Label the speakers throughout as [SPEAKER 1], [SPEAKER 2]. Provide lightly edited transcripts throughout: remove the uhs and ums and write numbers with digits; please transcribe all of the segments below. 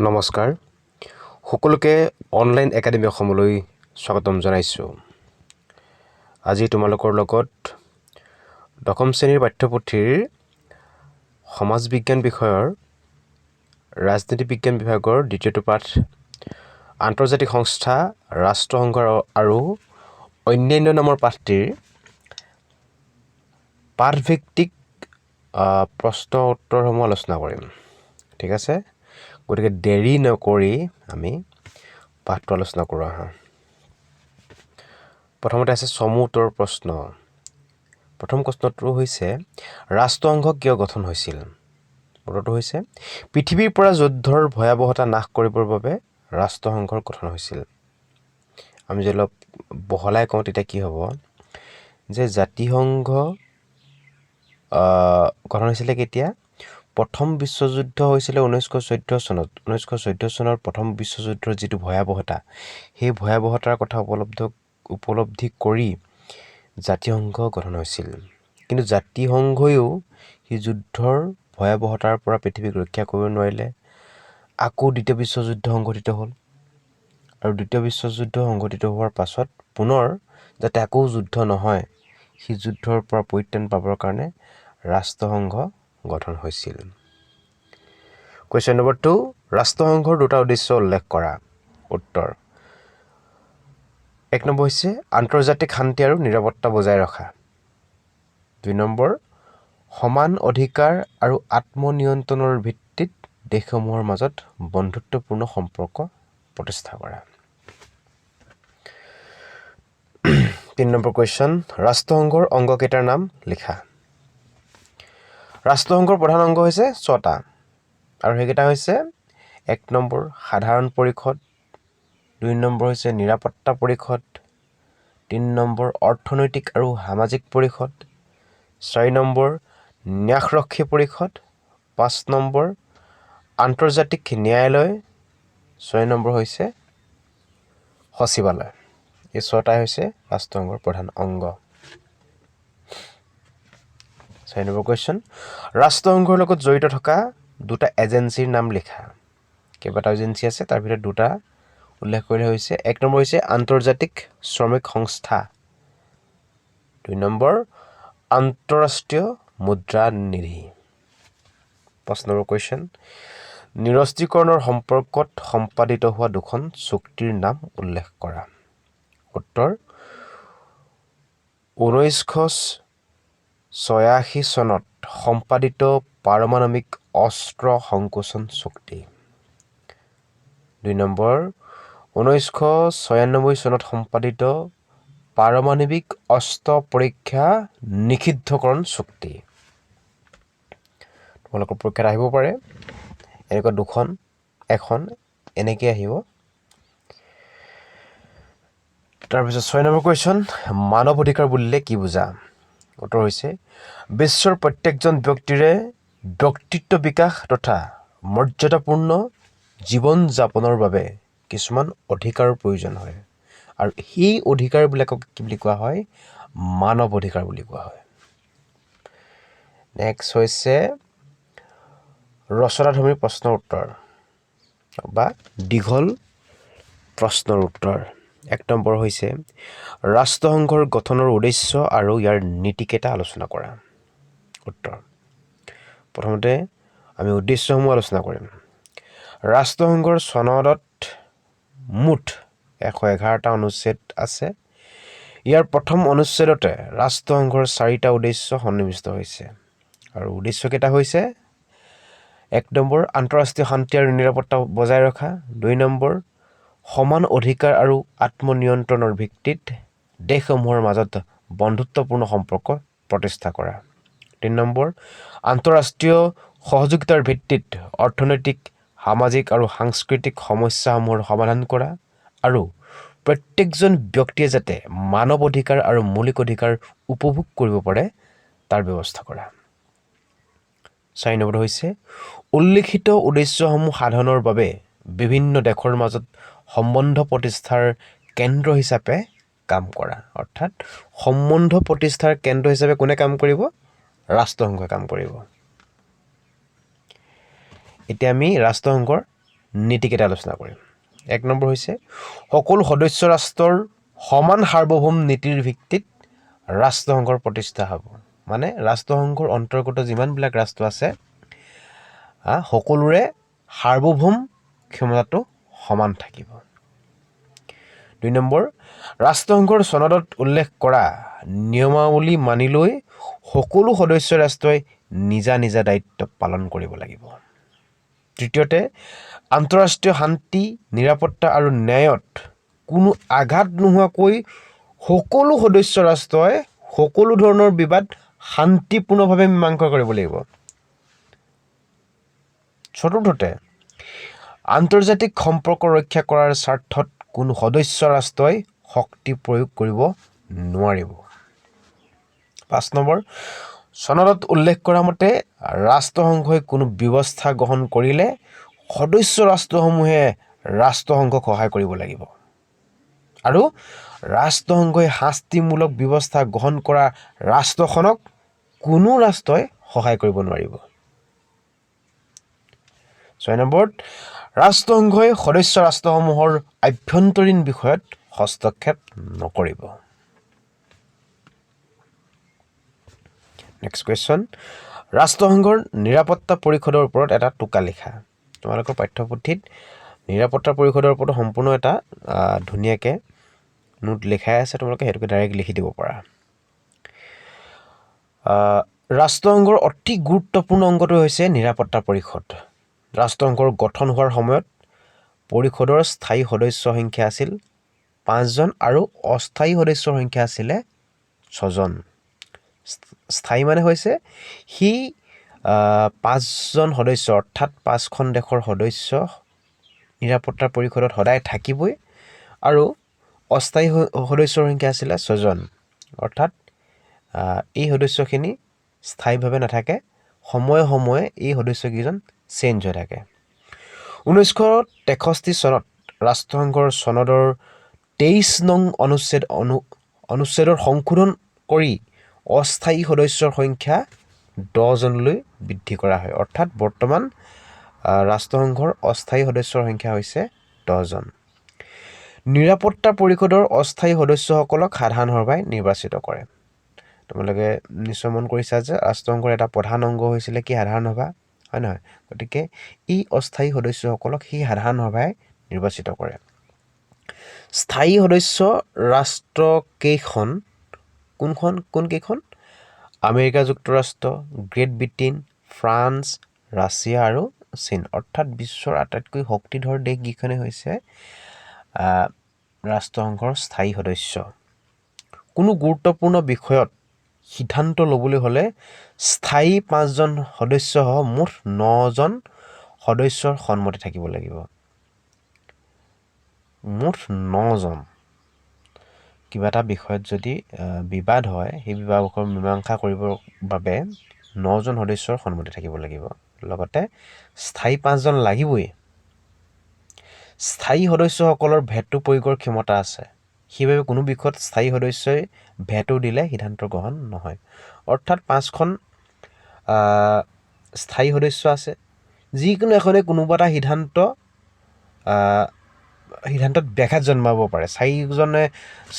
[SPEAKER 1] নমস্কাৰ সকলোকে online academy অসমলৈ স্বাগতম জনাইছোঁ। আজি তোমালোকৰ লগত দশম শ্ৰেণীৰ পাঠ্যপুথিৰ সমাজ বিজ্ঞান বিষয়ৰ ৰাজনীতি বিজ্ঞান বিভাগৰ দ্বিতীয়টো পাঠ আন্তৰ্জাতিক সংস্থা ৰাষ্ট্ৰসংঘ আৰু অন্যান্য নামৰ পাঠটিৰ পাঠভিত্তিক প্ৰশ্ন উত্তৰসমূহ আলোচনা কৰিম। ঠিক আছে, গতিকে দেৰি নকৰি আমি পাঠটো আলোচনা কৰোঁ আহা। প্ৰথমতে আছে চমু উত্তৰ প্ৰশ্ন। প্ৰথম প্ৰশ্নটো হৈছে ৰাষ্ট্ৰসংঘ কিয় গঠন হৈছিল? উত্তৰটো হৈছে পৃথিৱীৰ পৰা যুদ্ধৰ ভয়াৱহতা নাশ কৰিবৰ বাবে ৰাষ্ট্ৰসংঘৰ গঠন হৈছিল। আমি যদি অলপ বহলাই কওঁ তেতিয়া কি হ'ব যে জাতিসংঘ গঠন হৈছিলে কেতিয়া? প্ৰথম বিশ্বযুদ্ধ হৈছিলে 1914 চনত। 1914 চনৰ প্ৰথম বিশ্বযুদ্ধৰ যিটো ভয়াৱহতা, সেই ভয়াৱহতাৰ কথা উপলব্ধি কৰি জাতিসংঘ গঠন হৈছিল। কিন্তু জাতিসংঘইও সেই যুদ্ধৰ ভয়াৱহতাৰ পৰা পৃথিৱীক ৰক্ষা কৰিব নোৱাৰিলে। আকৌ দ্বিতীয় বিশ্বযুদ্ধ সংঘটিত হ'ল আৰু দ্বিতীয় বিশ্বযুদ্ধ সংঘটিত হোৱাৰ পাছত পুনৰ যাতে আকৌ যুদ্ধ নহয়, সেই যুদ্ধৰ পৰা পৰিত্ৰাণ পাবৰ কাৰণে ৰাষ্ট্ৰসংঘ গঠন হৈছিল। কুৱেশ্যন নম্বৰ 2, ৰাষ্ট্ৰসংঘৰ দুটা উদ্দেশ্য উল্লেখ কৰা। উত্তৰ: 1 নম্বৰ হৈছে আন্তৰ্জাতিক শান্তি আৰু নিৰাপত্তা বজাই ৰখা। 2 নম্বৰ সমান অধিকাৰ আৰু আত্মনিয়ন্ত্ৰণৰ ভিত্তিত দেশসমূহৰ মাজত বন্ধুত্বপূৰ্ণ সম্পৰ্ক প্ৰতিষ্ঠা কৰা। 3 নম্বৰ কুৱেশ্যন, ৰাষ্ট্ৰসংঘৰ অংগ কেইটাৰ নাম লিখা। ৰাষ্ট্ৰসংঘৰ প্ৰধান অংগ হৈছে 6টা আৰু সেইকেইটা হৈছে 1 নম্বৰ সাধাৰণ পৰিষদ, 2 নম্বৰ হৈছে নিৰাপত্তা পৰিষদ, 3 নম্বৰ অৰ্থনৈতিক আৰু সামাজিক পৰিষদ, 4 নম্বৰ ন্যাসৰক্ষী পৰিষদ, 5 নম্বৰ আন্তৰ্জাতিক ন্যায়ালয়, 6 নম্বৰ হৈছে সচিবালয়। এই 6টাই হৈছে ৰাষ্ট্ৰসংঘৰ প্ৰধান অংগ। 4 নম্বৰ কুৱেশ্যন, ৰাষ্ট্ৰসংঘৰ লগত জড়িত থকা দুটা এজেঞ্চিৰ নাম লিখা। কেইবাটাও এজেঞ্চি আছে, তাৰ ভিতৰত দুটা উল্লেখ কৰিলে হৈছে 1 নম্বৰ হৈছে আন্তৰ্জাতিক শ্ৰমিক সংস্থা, 2 নম্বৰ আন্তঃৰাষ্ট্ৰীয় মুদ্ৰা নিধি। 5 নম্বৰ কুৱেশ্যন, নিৰস্ত্ৰীকৰণৰ সম্পৰ্কত সম্পাদিত হোৱা দুখন চুক্তিৰ নাম উল্লেখ কৰা। উত্তৰ: 1986 চনত সম্পাদিত পাৰমাণৱিক অস্ত্ৰ সংকোচন চুক্তি। 2 নম্বৰ 1996 চনত সম্পাদিত পাৰমাণৱিক অস্ত্ৰ পৰীক্ষা নিষিদ্ধকৰণ চুক্তি। তোমালোকৰ পৰীক্ষাত আহিব পাৰে এনেকুৱা এখন এনেকৈ আহিব। তাৰপিছত 6 নম্বৰ কুৱেশ্যন, মানৱ অধিকাৰ বুলিলে কি বুজা? উত্তৰ হৈছে বিশ্বৰ প্ৰত্যেকজন ব্যক্তিৰে ব্যক্তিত্ব বিকাশ তথা মৰ্যাদাপূৰ্ণ জীৱন যাপনৰ বাবে কিছুমান অধিকাৰৰ প্ৰয়োজন হয় আৰু সেই অধিকাৰবিলাকক কি বুলি কোৱা হয়? মানৱ অধিকাৰ বুলি কোৱা হয়। নেক্সট হৈছে ৰচনাধৰ্মী প্ৰশ্নৰ উত্তৰ বা দীঘল প্ৰশ্নৰ উত্তৰ। 1 নম্বৰ হৈছে ৰাষ্ট্ৰসংঘৰ গঠনৰ উদ্দেশ্য আৰু ইয়াৰ নীতিকেইটা আলোচনা কৰা। উত্তৰ: প্ৰথমতে আমি উদ্দেশ্যসমূহ আলোচনা কৰিম। ৰাষ্ট্ৰসংঘৰ চনদত মুঠ 111টা অনুচ্ছেদ আছে। ইয়াৰ প্ৰথম অনুচ্ছেদতে ৰাষ্ট্ৰসংঘৰ 4টা উদ্দেশ্য সন্নিৱিষ্ট হৈছে আৰু উদ্দেশ্যকেইটা হৈছে 1 নম্বৰ আন্তঃৰাষ্ট্ৰীয় শান্তি আৰু নিৰাপত্তা বজাই ৰখা, 2 নম্বৰ সমান অধিকাৰ আৰু আত্মনিয়ন্ত্ৰণৰ ভিত্তিত দেশসমূহৰ মাজত বন্ধুত্বপূৰ্ণ সম্পৰ্ক প্ৰতিষ্ঠা কৰা, 3 নম্বৰ আন্তঃৰাষ্ট্ৰীয় সহযোগিতাৰ ভিত্তিত অৰ্থনৈতিক, সামাজিক আৰু সাংস্কৃতিক সমস্যাসমূহৰ সমাধান কৰা আৰু প্ৰত্যেকজন ব্যক্তিয়ে যাতে মানৱ অধিকাৰ আৰু মৌলিক অধিকাৰ উপভোগ কৰিব পাৰে তাৰ ব্যৱস্থা কৰা। 4 নম্বৰ হৈছে উল্লিখিত উদ্দেশ্যসমূহ সাধনৰ বাবে বিভিন্ন দেশৰ মাজত সম্বন্ধ প্ৰতিষ্ঠাৰ কেন্দ্ৰ হিচাপে কাম কৰা। অৰ্থাৎ সম্বন্ধ প্ৰতিষ্ঠাৰ কেন্দ্ৰ হিচাপে কোনে কাম কৰিব? ৰাষ্ট্ৰসংঘই কাম কৰিব। এতিয়া আমি ৰাষ্ট্ৰসংঘৰ নীতিকেইটা আলোচনা কৰিম। 1 নম্বৰ হৈছে সকলো সদস্য ৰাষ্ট্ৰৰ সমান সাৰ্বভৌম নীতিৰ ভিত্তিত ৰাষ্ট্ৰসংঘৰ প্ৰতিষ্ঠা হ'ব। মানে ৰাষ্ট্ৰসংঘৰ অন্তৰ্গত যিমানবিলাক ৰাষ্ট্ৰ আছে সকলোৰে সাৰ্বভৌম ক্ষমতাটো সমান থাকিব। 2 নম্বৰ ৰাষ্ট্ৰসংঘৰ চনদত উল্লেখ কৰা নিয়মাৱলী মানি লৈ সকলো সদস্য ৰাষ্ট্ৰই নিজা নিজা দায়িত্ব পালন কৰিব লাগিব। তৃতীয়তে আন্তঃৰাষ্ট্ৰীয় শান্তি, নিৰাপত্তা আৰু ন্যায়ত কোনো আঘাত নোহোৱাকৈ সকলো সদস্য ৰাষ্ট্ৰই সকলো ধৰণৰ বিবাদ শান্তিপূৰ্ণভাৱে মীমাংসা কৰিব লাগিব। চতুৰ্থতে আন্তৰ্জাতিক সম্পৰ্ক ৰক্ষা কৰাৰ স্বাৰ্থত কোনো সদস্য ৰাষ্ট্ৰই শক্তি প্ৰয়োগ কৰিব নোৱাৰিব। 5 নম্বৰ চনদত উল্লেখ কৰা মতে ৰাষ্ট্ৰসংঘই কোনো ব্যৱস্থা গ্ৰহণ কৰিলে সদস্য ৰাষ্ট্ৰসমূহে ৰাষ্ট্ৰসংঘক সহায় কৰিব লাগিব। আৰু ৰাষ্ট্ৰসংঘই শাস্তিমূলক ব্যৱস্থা গ্ৰহণ কৰা ৰাষ্ট্ৰখনক কোনো ৰাষ্ট্ৰই সহায় কৰিব নোৱাৰিব। 6 নম্বৰত ৰাষ্ট্ৰসংঘই সদস্য ৰাষ্ট্ৰসমূহৰ আভ্যন্তৰীণ বিষয়ত হস্তক্ষেপ নকৰিব। নেক্সট কুৱেশ্যন, ৰাষ্ট্ৰসংঘৰ নিৰাপত্তা পৰিষদৰ ওপৰত এটা টোকা লিখা। তোমালোকৰ পাঠ্যপুথিত নিৰাপত্তা পৰিষদৰ ওপৰত সম্পূৰ্ণ এটা ধুনীয়াকৈ নোট লিখাই আছে, তোমালোকে সেইটোকে ডাইৰেক্ট লিখি দিব পাৰা। ৰাষ্ট্ৰসংঘৰ অতি গুৰুত্বপূৰ্ণ অংগটো হৈছে নিৰাপত্তা পৰিষদ। ৰাষ্ট্ৰসংঘৰ গঠন হোৱাৰ সময়ত পৰিষদৰ স্থায়ী সদস্যৰ সংখ্যা আছিল 5 জন আৰু অস্থায়ী সদস্যৰ সংখ্যা আছিলে 6 জন। স্থায়ী মানে হৈছে সি 5 জন সদস্য অৰ্থাৎ 5খন দেশৰ সদস্য নিৰাপত্তা পৰিষদত সদায় থাকিবই, আৰু অস্থায়ী সদস্যৰ সংখ্যা আছিলে 6 জন, অৰ্থাৎ এই সদস্যখিনি স্থায়ীভাৱে নাথাকে, সময়ে সময়ে এই সদস্যকেইজন চেঞ্জ হৈ থাকে। 1963 চনত ৰাষ্ট্ৰসংঘৰ চনদৰ 23 নং অনুচ্ছেদৰ সংশোধন কৰি অস্থায়ী সদস্যৰ সংখ্যা 10 জনলৈ বৃদ্ধি কৰা হয়। অৰ্থাৎ বৰ্তমান ৰাষ্ট্ৰসংঘৰ অস্থায়ী সদস্যৰ সংখ্যা হৈছে 10 জন। নিৰাপত্তা পৰিষদৰ অস্থায়ী সদস্যসকলক সাধাৰণ সভাই নিৰ্বাচিত কৰে। তোমালোকে নিশ্চয় মন কৰিছা যে ৰাষ্ট্ৰসংঘৰ এটা প্ৰধান অংগ হৈছিলে কি সাধাৰণ সভা, হয় নহয়? গতিকে এই অস্থায়ী সদস্যসকলক সেই সাধাৰণ সভাই নিৰ্বাচিত কৰে। স্থায়ী সদস্য ৰাষ্ট্ৰকেইখন কোনকেইখন? আমেৰিকা যুক্তৰাষ্ট্ৰ, গ্ৰেট ব্ৰিটেইন, ফ্ৰান্স, ৰাছিয়া আৰু চীন। অৰ্থাৎ বিশ্বৰ আটাইতকৈ শক্তিধৰ দেশকেইখনেই হৈছে ৰাষ্ট্ৰসংঘৰ স্থায়ী সদস্য। কোনো গুৰুত্বপূৰ্ণ বিষয়ত সিদ্ধান্ত ল'বলৈ হ'লে স্থায়ী 5 জন সদস্যসহ মুঠ 9 জন সদস্যৰ সন্মতি থাকিব লাগিব। মুঠ 9 জন। কিবা এটা বিষয়ত যদি বিবাদ হয়, সেই বিবাদৰ মীমাংসা কৰিবৰ বাবে 9 জন সদস্যৰ সন্মতি থাকিব লাগিব। লগতে স্থায়ী 5 জন লাগিবই। স্থায়ী সদস্যসকলৰ ভেটো প্ৰয়োগৰ ক্ষমতা আছে, সেইবাবে কোনো বিষয়ত স্থায়ী সদস্যই ভেটো দিলে সিদ্ধান্ত গ্ৰহণ নহয়। অৰ্থাৎ 5খন স্থায়ী সদস্য আছে, যিকোনো এখনে কোনোবা এটা সিদ্ধান্তত ব্যাঘাত জন্মাব পাৰে।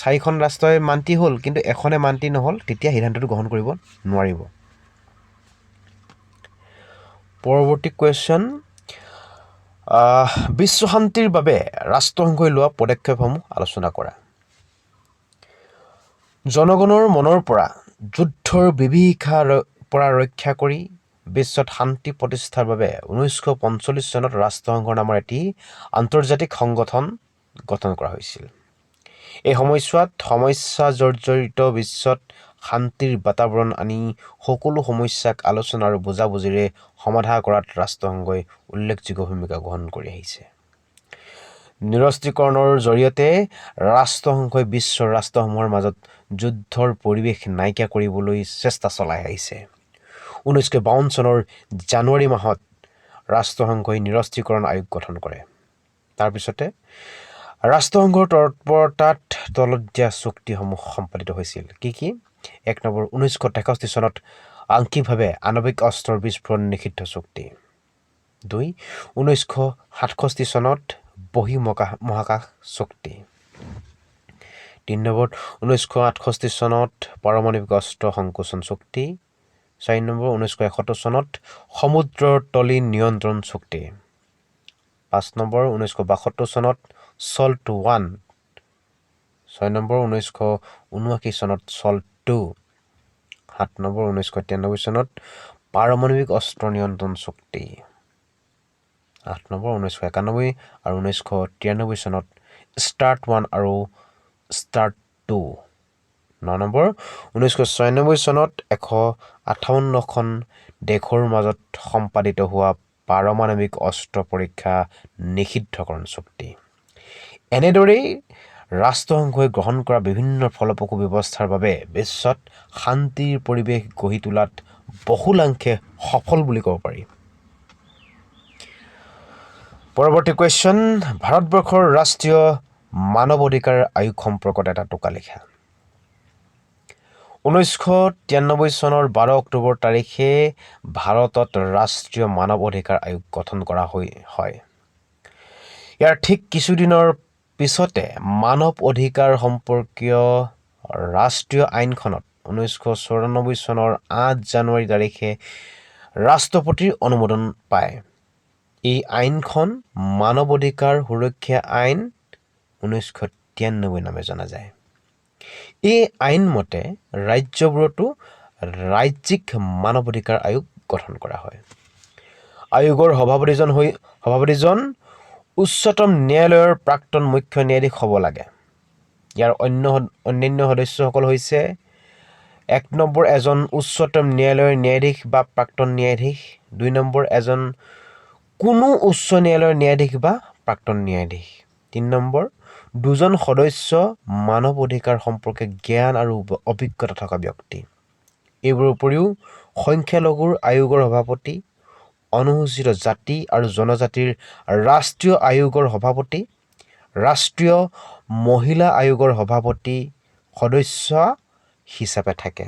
[SPEAKER 1] 4খন ৰাষ্ট্ৰই মান্তি হ'ল কিন্তু এখনে মান্তি নহ'ল, তেতিয়া সিদ্ধান্তটো গ্ৰহণ কৰিব নোৱাৰিব। পৰৱৰ্তী কুৱেশ্যন, বিশ্ব শান্তিৰ বাবে ৰাষ্ট্ৰসংঘই লোৱা পদক্ষেপসমূহ আলোচনা কৰা। জনগণৰ মনৰ পৰা যুদ্ধৰ বিভীষিকাৰ পৰা ৰক্ষা কৰি বিশ্বত শান্তি প্ৰতিষ্ঠাৰ বাবে 1945 চনত ৰাষ্ট্ৰসংঘৰ নামৰ এটি আন্তৰ্জাতিক সংগঠন গঠন কৰা হৈছিল। এই সময়ছোৱাত সমস্যা জৰ্জৰিত বিশ্বত শান্তিৰ বাতাবৰণ আনি সকলো সমস্যাক আলোচনা আৰু বুজাবুজিৰে সমাধান কৰাত ৰাষ্ট্ৰসংঘই উল্লেখযোগ্য ভূমিকা গ্ৰহণ কৰি আহিছে। নিৰস্ত্ৰীকৰণৰ জৰিয়তে ৰাষ্ট্ৰসংঘই বিশ্বৰ ৰাষ্ট্ৰসমূহৰ মাজত যুদ্ধৰ পৰিৱেশ নাইকিয়া কৰিবলৈ চেষ্টা চলাই আহিছে। 1952 চনৰ জানুৱাৰী মাহত ৰাষ্ট্ৰসংঘই নিৰস্ত্ৰীকৰণ আয়োগ গঠন কৰে। তাৰপিছতে ৰাষ্ট্ৰসংঘৰ তৎপৰতাত তলত দিয়া চুক্তিসমূহ সম্পাদিত হৈছিল। কি? 1 নম্বৰ 1963 চনত আংশিকভাৱে আণৱিক অস্ত্ৰৰ বিস্ফোৰণ নিষিদ্ধ চুক্তি। 2. 1967 চনত বহি মহাকাশ চুক্তি। 3 নম্বৰ 1968 চনত পাৰমাণৱিক অস্ত্ৰ সংকোচন চুক্তি। 4 নম্বৰ 1971 চনত সমুদ্ৰৰ তলি নিয়ন্ত্ৰণ চুক্তি। 5 নম্বৰ 1972 চনত চল্ট 1। 6 নম্বৰ 1979 চনত চল্ট 2। 7 নম্বৰ 1993 চনত পাৰমাণৱিক অস্ত্ৰ নিয়ন্ত্ৰণ চুক্তি। 8 নম্বৰ 1991 আৰু 1993 চনত ষ্টাৰ্ট 1 আৰু ষ্টাৰ্ট 2। 9 নম্বৰ 1996 চনত 158খন দেশৰ মাজত সম্পাদিত হোৱা পাৰমাণৱিক অস্ত্ৰ পৰীক্ষা নিষিদ্ধকৰণ চুক্তি। এনেদৰেই ৰাষ্ট্ৰসংঘই গ্ৰহণ কৰা বিভিন্ন ফলপ্ৰসূ ব্যৱস্থাৰ বাবে বিশ্বত শান্তিৰ পৰিৱেশ গঢ়ি তোলাত বহুলাংশে সফল বুলি ক'ব পাৰি। পৰৱৰ্তী কুৱেশ্যন, ভাৰতবৰ্ষৰ ৰাষ্ট্ৰীয় মানৱ অধিকাৰ আয়োগ সম্পৰ্কত এটা টোকা লিখা। 1993 চনৰ 12 অক্টোবৰ তাৰিখে ভাৰতত ৰাষ্ট্ৰীয় মানৱ অধিকাৰ আয়োগ গঠন কৰা হয়। ইয়াৰ ঠিক কিছুদিনৰ পিছতে মানৱ অধিকাৰ সম্পৰ্কীয় ৰাষ্ট্ৰীয় আইনখনত 1994 চনৰ 8 জানুৱাৰী তাৰিখে ৰাষ্ট্ৰপতিৰ অনুমোদন পায়। এই আইনখন মানৱ অধিকাৰ সুৰক্ষা আইন 1993 নামে জনা যায়। এই আইন মতে ৰাজ্যবোৰতো ৰাজ্যিক মানৱ অধিকাৰ আয়োগ গঠন কৰা হয়। আয়োগৰ সভাপতিজন উচ্চতম ন্যায়ালয়ৰ প্ৰাক্তন মুখ্য ন্যায়াধীশ হ'ব লাগে। ইয়াৰ অন্যান্য সদস্যসকল হৈছে 1 নম্বৰ এজন উচ্চতম ন্যায়ালয়ৰ ন্যায়াধীশ বা প্ৰাক্তন ন্যায়াধীশ। 2 নম্বৰ এজন কোনো উচ্চ ন্যায়ালয়ৰ ন্যায়াধীশ বা প্ৰাক্তন ন্যায়াধীশ। 3 নম্বৰ 2জন সদস্য মানৱ অধিকাৰ সম্পৰ্কে জ্ঞান আৰু অভিজ্ঞতা থকা ব্যক্তি। এইবোৰৰ উপৰিও সংখ্যালঘুৰ আয়োগৰ সভাপতি, অনুসূচিত জাতি আৰু জনজাতিৰ ৰাষ্ট্ৰীয় আয়োগৰ সভাপতি, ৰাষ্ট্ৰীয় মহিলা আয়োগৰ সভাপতি সদস্য হিচাপে থাকে।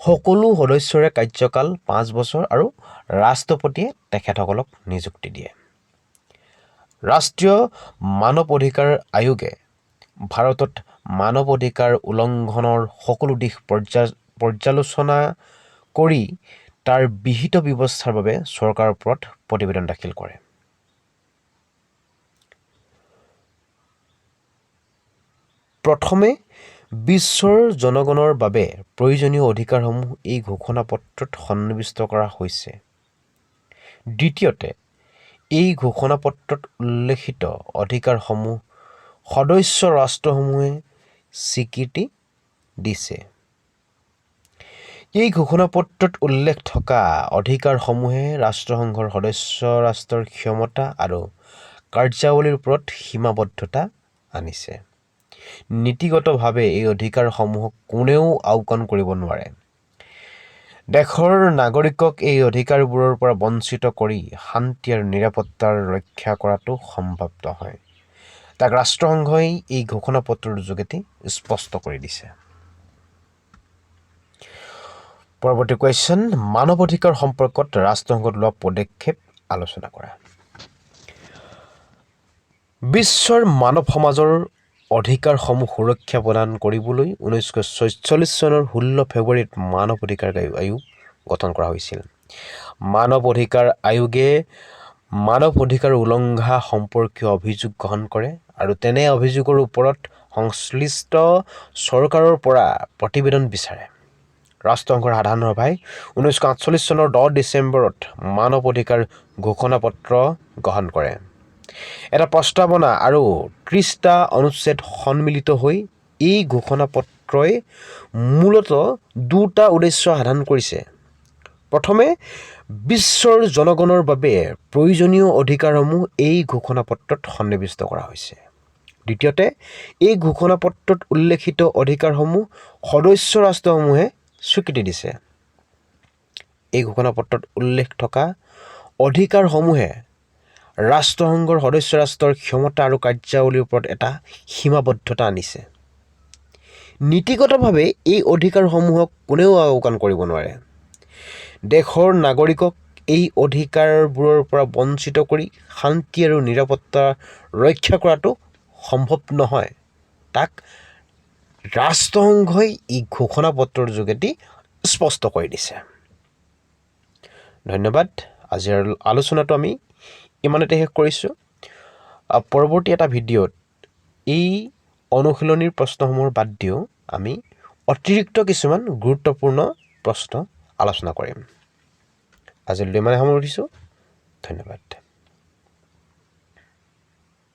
[SPEAKER 1] সকলো সদস্যৰে কাৰ্যকাল 5 বছৰ আৰু ৰাষ্ট্ৰপতিয়ে তেখেতসকলক নিযুক্তি দিয়ে। ৰাষ্ট্ৰীয় মানৱ অধিকাৰ আয়োগে ভাৰতত মানৱ অধিকাৰ উলংঘনৰ সকলো দিশ পৰ্যালোচনা কৰি তাৰ বিহিত ব্যৱস্থাৰ বাবে চৰকাৰৰ ওপৰত প্ৰতিবেদন দাখিল কৰে। প্ৰথমে বিশ্বৰ জনগণৰ বাবে প্ৰয়োজনীয় অধিকাৰসমূহ এই ঘোষণাপত্ৰত সন্নিৱিষ্ট কৰা হৈছে। দ্বিতীয়তে, এই ঘোষণাপত্ৰত উল্লেখিত অধিকাৰসমূহ সদস্য ৰাষ্ট্ৰসমূহে স্বীকৃতি দিছে। এই ঘোষণাপত্ৰত উল্লেখ থকা অধিকাৰসমূহে ৰাষ্ট্ৰসংঘৰ সদস্য ৰাষ্ট্ৰৰ ক্ষমতা আৰু কাৰ্যাৱলীৰ ওপৰত সীমাবদ্ধতা আনিছে। নীতিগতভাৱে এই অধিকাৰসমূহক কোনেও আওকাণ কৰিব নোৱাৰে। দেশৰ নাগৰিকক এই অধিকাৰবোৰৰ পৰা বঞ্চিত কৰি শান্তি আৰু নিৰাপত্তাৰ ৰক্ষা কৰাটো সম্ভৱ নহয়। তাক ৰাষ্ট্ৰসংঘই এই ঘোষণাপত্ৰৰ যোগেদি স্পষ্ট কৰি দিছে। পৰৱৰ্তী কুৱেশ্যন, মানৱ অধিকাৰ সম্পৰ্কত ৰাষ্ট্ৰসংঘত লোৱা পদক্ষেপ আলোচনা কৰা। বিশ্বৰ মানৱ সমাজৰ অধিকাৰসমূহ সুৰক্ষা প্ৰদান কৰিবলৈ 1946 চনৰ 16 ফেব্ৰুৱাৰীত মানৱ অধিকাৰ আয়োগ গঠন কৰা হৈছিল। মানৱ অধিকাৰ আয়োগে মানৱ অধিকাৰ উলংঘা সম্পৰ্কীয় অভিযোগ গ্ৰহণ কৰে আৰু তেনে অভিযোগৰ ওপৰত সংশ্লিষ্ট চৰকাৰৰ পৰা প্ৰতিবেদন বিচাৰে। ৰাষ্ট্ৰসংঘৰ সাধাৰণ সভাই 1948 চনৰ 10 ডিচেম্বৰত মানৱ অধিকাৰ ঘোষণাপত্ৰ গ্ৰহণ কৰে। এটা প্ৰস্তাৱনা আৰু 30টা অনুচ্ছেদ সন্মিলিত হৈ এই ঘোষণাপত্ৰই মূলতঃ 2টা উদ্দেশ্য সাধন কৰিছে। প্ৰথমে, বিশ্বৰ জনগণৰ বাবে প্ৰয়োজনীয় অধিকাৰসমূহ এই ঘোষণাপত্ৰত সন্নিৱিষ্ট কৰা হৈছে। দ্বিতীয়তে, এই ঘোষণাপত্ৰত উল্লেখিত অধিকাৰসমূহ সদস্য ৰাষ্ট্ৰসমূহে স্বীকৃতি দিছে। এই ঘোষণাপত্ৰত উল্লেখ থকা অধিকাৰসমূহে ৰাষ্ট্ৰসংঘৰ সদস্য ৰাষ্ট্ৰৰ ক্ষমতা আৰু কাৰ্যাৱলীৰ ওপৰত এটা সীমাবদ্ধতা আনিছে। নীতিগতভাৱে এই অধিকাৰসমূহক কোনেও আওকাণ কৰিব নোৱাৰে। দেশৰ নাগৰিকক এই অধিকাৰবোৰৰ পৰা বঞ্চিত কৰি শান্তি আৰু নিৰাপত্তা ৰক্ষা কৰাটো সম্ভৱ নহয়। তাক ৰাষ্ট্ৰসংঘই এই ঘোষণাপত্ৰৰ যোগেদি স্পষ্ট কৰি দিছে। ধন্যবাদ। আজিৰ আলোচনাটো আমি ইমানতে শেষ কৰিছোঁ। পৰৱৰ্তী এটা ভিডিঅ'ত এই অনুশীলনীৰ প্ৰশ্নসমূহ বাদ দিও আমি অতিৰিক্ত কিছুমান গুৰুত্বপূৰ্ণ প্ৰশ্ন আলোচনা কৰিম। আজিলৈ ইমানে সামৰিছোঁ। ধন্যবাদ।